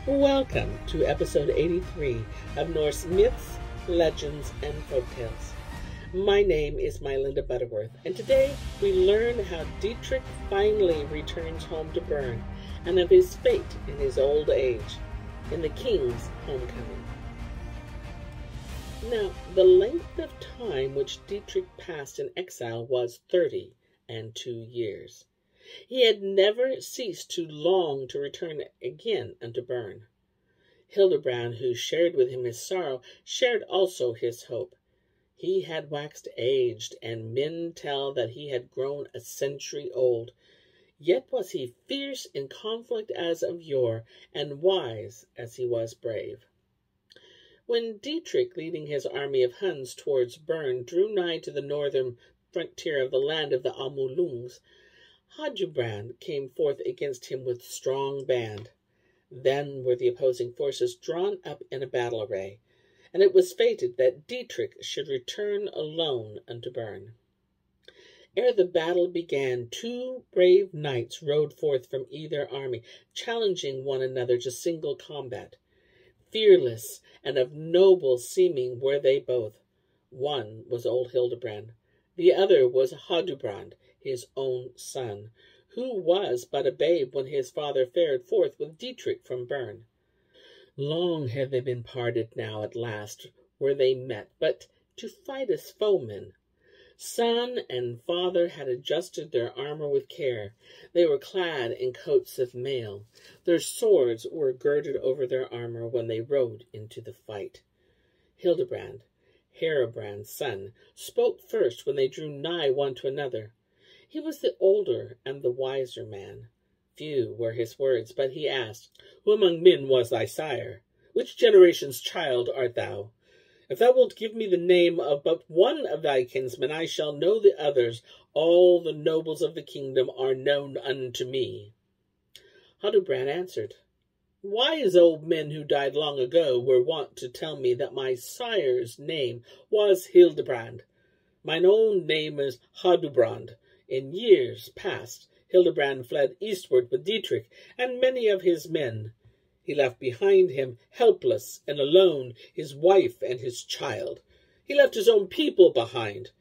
Welcome to episode 83 of Norse Myths, Legends, and Folktales. My name is MyLinda Butterworth, and today we learn how Dietrich finally returns home to Bern and of his fate in his old age, in the king's homecoming. Now, the length of time which Dietrich passed in exile was 32 years. He had never ceased to long to return again unto Bern. Hildebrand, who shared with him his sorrow, shared also his hope. He had waxed aged, and men tell that he had grown a century old. Yet was he fierce in conflict as of yore, and wise as he was brave. When Dietrich, leading his army of Huns towards Bern, drew nigh to the northern frontier of the land of the Amulungs, Hadubrand came forth against him with strong band. Then were the opposing forces drawn up in a battle array, and it was fated that Dietrich should return alone unto Bern. Ere the battle began, 2 brave knights rode forth from either army, challenging one another to single combat. Fearless and of noble seeming were they both. One was old Hildebrand, the other was Hadubrand, his own son, who was but a babe when his father fared forth with Dietrich from Bern. Long had they been parted now, at last were they met, but to fight as foemen. Son and father had adjusted their armor with care. They were clad in coats of mail. Their swords were girded over their armor when they rode into the fight. Hildebrand, Hadubrand's son, spoke first when they drew nigh one to another. He was the older and the wiser man. Few were his words, but he asked, "Who among men was thy sire? Which generation's child art thou? If thou wilt give me the name of but one of thy kinsmen, I shall know the others. All the nobles of the kingdom are known unto me." Hadubrand answered, "Wise old men who died long ago were wont to tell me that my sire's name was Hildebrand. Mine own name is Hadubrand. In years past, Hildebrand fled eastward with Dietrich and many of his men. He left behind him, helpless and alone, his wife and his child. He left his own people behind.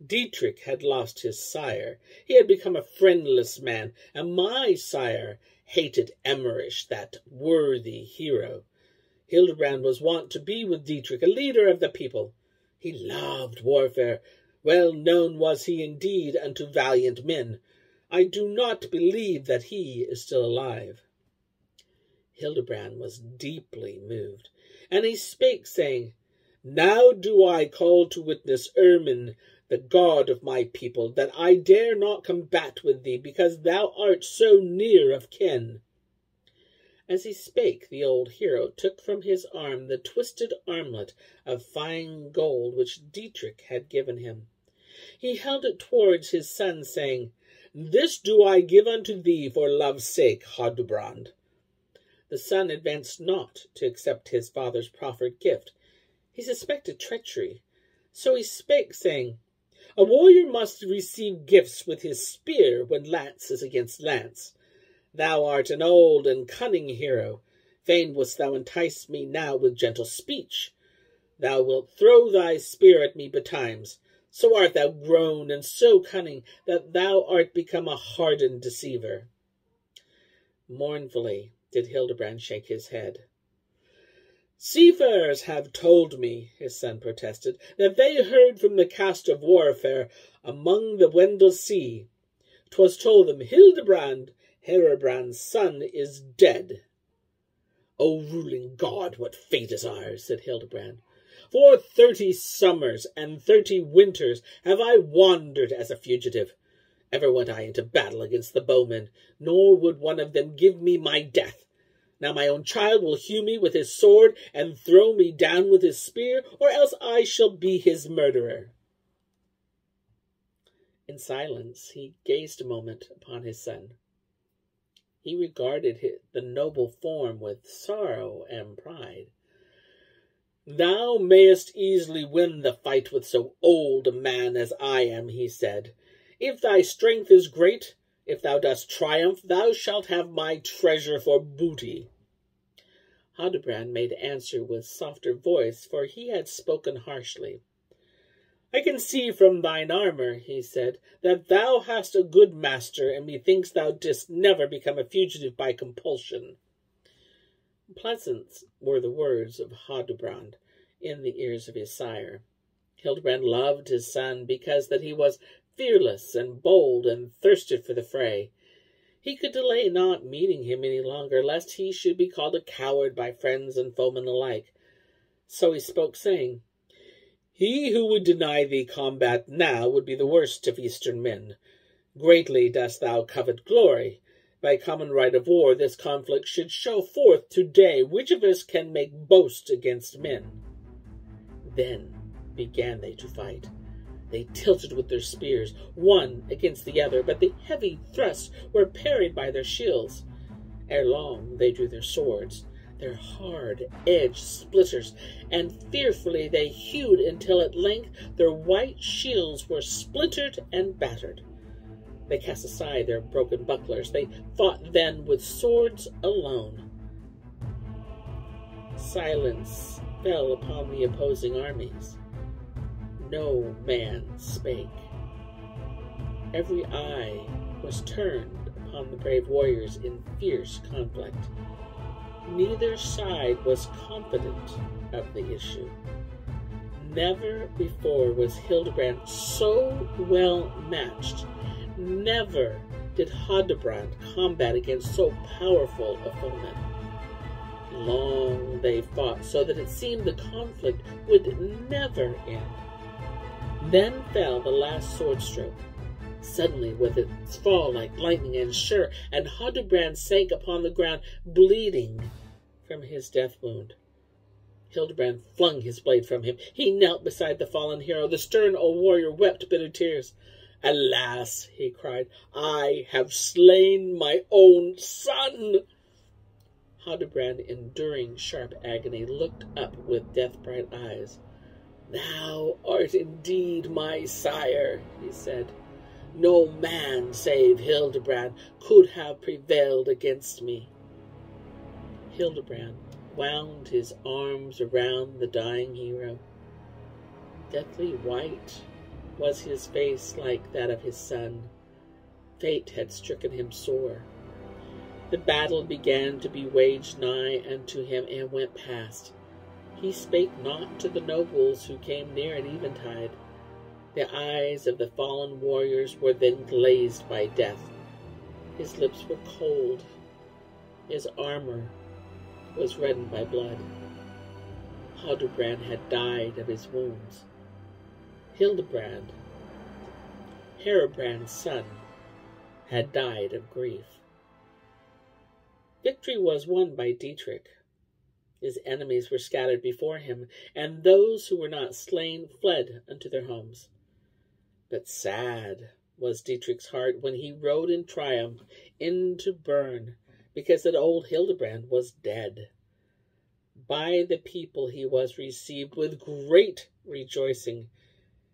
Dietrich had lost his sire. He had become a friendless man, and my sire hated Emmerich, that worthy hero. Hildebrand was wont to be with Dietrich, a leader of the people. He loved warfare. Well known was he indeed unto valiant men. I do not believe that he is still alive." Hildebrand was deeply moved, and he spake, saying, "Now do I call to witness Ermin, the god of my people, that I dare not combat with thee, because thou art so near of kin." As he spake, the old hero took from his arm the twisted armlet of fine gold which Dietrich had given him. He held it towards his son, saying, "This do I give unto thee for love's sake, Hadubrand." The son advanced not to accept his father's proffered gift. He suspected treachery, so he spake, saying, "A warrior must receive gifts with his spear when lance is against lance. Thou art an old and cunning hero. Fain wouldst thou entice me now with gentle speech. Thou wilt throw thy spear at me betimes. So art thou grown and so cunning that thou art become a hardened deceiver." Mournfully did Hildebrand shake his head. "Seafarers have told me," his son protested, "that they heard from the cast of warfare among the Wendel Sea. 'Twas told them Hildebrand, Hadubrand's son, is dead." "O ruling God, what fate is ours," said Hildebrand. "For 30 summers and 30 winters have I wandered as a fugitive. Ever went I into battle against the bowmen, nor would one of them give me my death. Now my own child will hew me with his sword and throw me down with his spear, or else I shall be his murderer." In silence he gazed a moment upon his son. He regarded the noble form with sorrow and pride. "Thou mayest easily win the fight with so old a man as I am," he said. "If thy strength is great, if thou dost triumph, thou shalt have my treasure for booty." Hadubrand made answer with softer voice, for he had spoken harshly. I can see from thine armor, he said, that thou hast a good master, and methinks thou didst never become a fugitive by compulsion. Pleasant were the words of Hadubrand in the ears of his sire. Hildebrand loved his son because that he was fearless and bold and thirsted for the fray. He could delay not meeting him any longer, lest he should be called a coward by friends and foemen alike. So he spoke, saying, He who would deny thee combat now would be the worst of Eastern men. Greatly dost thou covet glory. By common right of war, this conflict should show forth today which of us can make boast against men. Then began they to fight. They tilted with their spears, one against the other, but the heavy thrusts were parried by their shields. Ere long they drew their swords, their hard-edged splitters, and fearfully they hewed until at length their white shields were splintered and battered. They cast aside their broken bucklers. They fought then with swords alone. Silence fell upon the opposing armies. No man spake. Every eye was turned upon the brave warriors in fierce conflict. Neither side was confident of the issue. Never before was Hildebrand so well matched. Never did Hadubrand combat against so powerful a foeman. Long they fought, so that it seemed the conflict would never end. Then fell the last sword stroke, suddenly with its fall like lightning and sure, and Hadubrand sank upon the ground, bleeding from his death wound. Hildebrand flung his blade from him. He knelt beside the fallen hero. The stern old warrior wept bitter tears. Alas, he cried, I have slain my own son. Hadubrand, enduring sharp agony, looked up with death-bright eyes. Thou art indeed my sire, he said. No man save Hildebrand could have prevailed against me. Hildebrand wound his arms around the dying hero. Deathly white was his face like that of his son. Fate had stricken him sore. The battle began to be waged nigh unto him and went past. He spake not to the nobles who came near at eventide. The eyes of the fallen warriors were then glazed by death. His lips were cold. His armor was reddened by blood. Hadubrand had died of his wounds. Hildebrand, Hadubrand's son, had died of grief. Victory was won by Dietrich. His enemies were scattered before him, and those who were not slain fled unto their homes. But sad was Dietrich's heart when he rode in triumph into Bern, because that old Hildebrand was dead. By the people he was received with great rejoicing.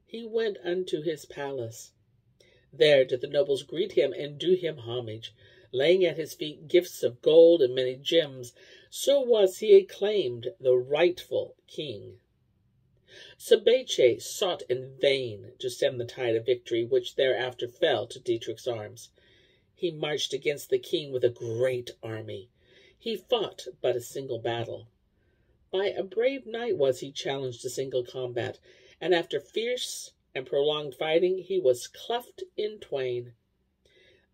He went unto his palace. There did the nobles greet him and do him homage, laying at his feet gifts of gold and many gems. So was he acclaimed the rightful king. Sabache sought in vain to stem the tide of victory, which thereafter fell to Dietrich's arms. He marched against the king with a great army. He fought but a single battle. By a brave knight was he challenged to single combat, and after fierce and prolonged fighting, he was cleft in twain.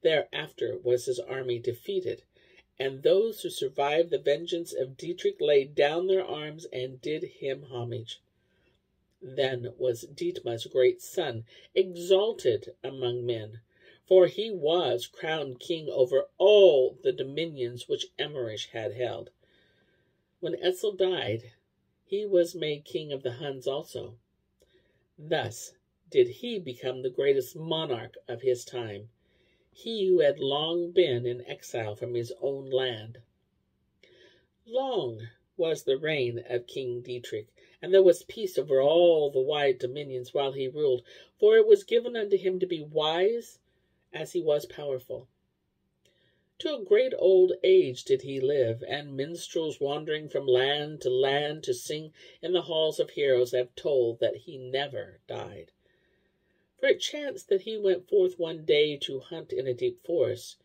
Thereafter was his army defeated, and those who survived the vengeance of Dietrich laid down their arms and did him homage. Then was Dietmar's great son exalted among men, for he was crowned king over all the dominions which Emmerich had held. When Etzel died, he was made king of the Huns also. Thus did he become the greatest monarch of his time, he who had long been in exile from his own land. Long was the reign of King Dietrich, and there was peace over all the wide dominions while he ruled, for it was given unto him to be wise as he was powerful. To a great old age did he live, and minstrels wandering from land to sing in the halls of heroes have told that he never died. For it chanced that he went forth one day to hunt in a deep forest.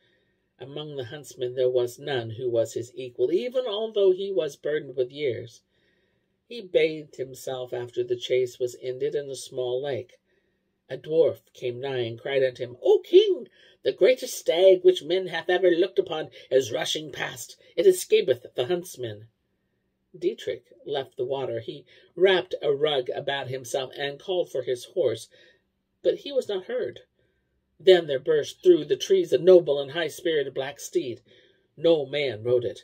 Among the huntsmen there was none who was his equal, even although he was burdened with years. He bathed himself after the chase was ended in a small lake. A dwarf came nigh and cried unto him, O king, the greatest stag which men hath ever looked upon is rushing past. It escapeth the huntsmen. Dietrich left the water. He wrapped a rug about himself and called for his horse, but he was not heard. Then there burst through the trees a noble and high-spirited black steed. No man rode it.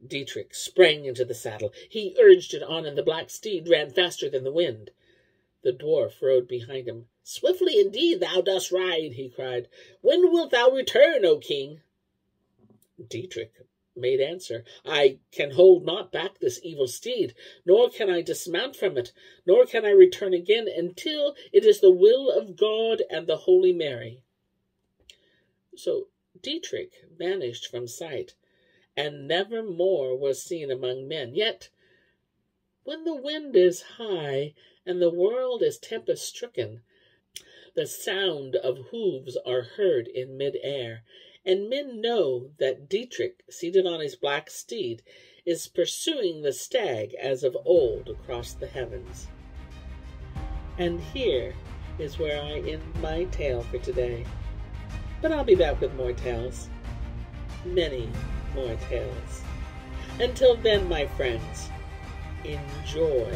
Dietrich sprang into the saddle. He urged it on, and the black steed ran faster than the wind. The dwarf rode behind him. Swiftly indeed thou dost ride, he cried. When wilt thou return, O king? Dietrich made answer, I can hold not back this evil steed, nor can I dismount from it, nor can I return again until it is the will of God and the Holy Mary. So Dietrich vanished from sight, and never more was seen among men. Yet, when the wind is high and the world is tempest-stricken, the sound of hooves are heard in mid-air, and men know that Dietrich, seated on his black steed, is pursuing the stag as of old across the heavens. And here is where I end my tale for today. But I'll be back with more tales. Many more tales. Until then, my friends, enjoy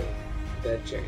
the journey.